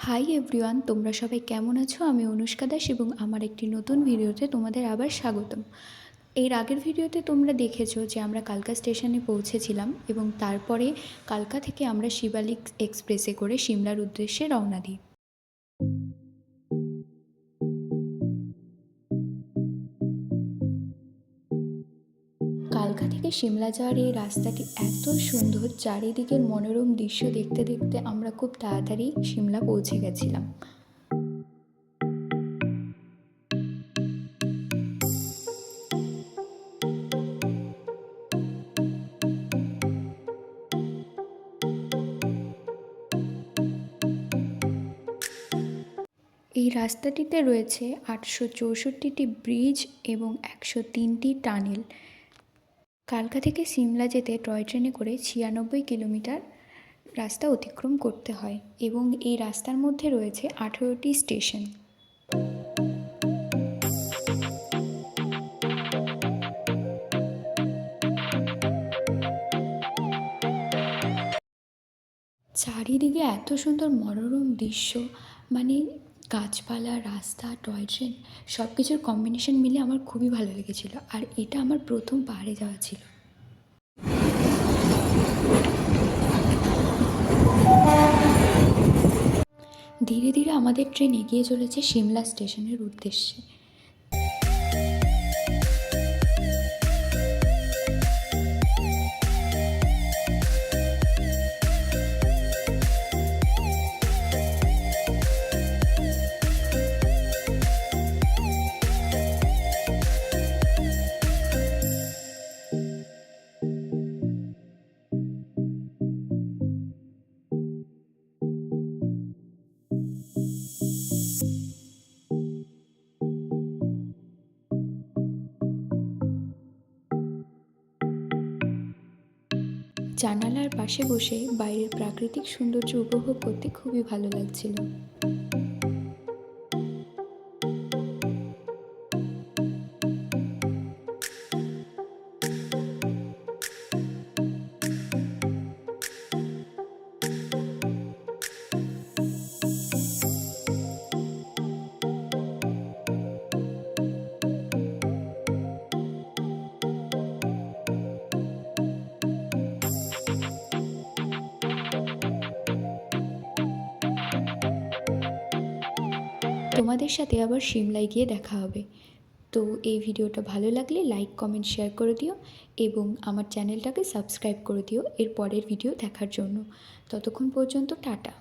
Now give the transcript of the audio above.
Hi everyone, তোমরা সবাই কেমন আছো? আমি অনুষ্কা দাস এবং আমার একটি নতুন ভিডিওতে তোমাদের আবার স্বাগতম। এর আগের ভিডিওতে তোমরা দেখেছো যে আমরা কালকা স্টেশনে পৌঁছেছিলাম এবং তারপরে কালকা থেকে আমরা শিবালিক এক্সপ্রেসে করে সিমলার উদ্দেশ্যে রওনা দিই। কালকা থেকে সিমলা যাওয়ার এই রাস্তাটি এত সুন্দর, চারিদিকের মনোরম দৃশ্য দেখতে দেখতে আমরা খুব তাড়াতাড়ি সিমলা পৌঁছে গেছিলাম। এই রাস্তাটিতে রয়েছে 864টি ব্রিজ এবং 103টি টানেল। কালকা থেকে সিমলা যেতে টয় ট্রেনে করে 96 কিলোমিটার রাস্তা অতিক্রম করতে হয় এবং এই রাস্তার মধ্যে রয়েছে 18টি স্টেশন। চারিদিকে এত সুন্দর মনোরম দৃশ্য, মানে গাছপালা, রাস্তা, টয় ট্রেন সব কিছুর কম্বিনেশন মিলে আমার খুবই ভালো লেগেছিল। আর এটা আমার প্রথম পাহাড়ে যাওয়া ছিল। ধীরে ধীরে আমাদের ট্রেন এগিয়ে চলেছে সিমলা স্টেশনের উদ্দেশ্যে। জানালার পাশে বসে বাইরের প্রাকৃতিক সৌন্দর্য উপভোগ করতে খুবই ভালো লাগছিল। তোমাদের সাথে আবার সিমলায় গিয়ে দেখা হবে। তো এই ভিডিওটা ভালো লাগলে লাইক, কমেন্ট, শেয়ার করে দিও এবং আমার চ্যানেলটাকে সাবস্ক্রাইব করে দিও এর পরের ভিডিও দেখার জন্য। ততক্ষণ পর্যন্ত টাটা।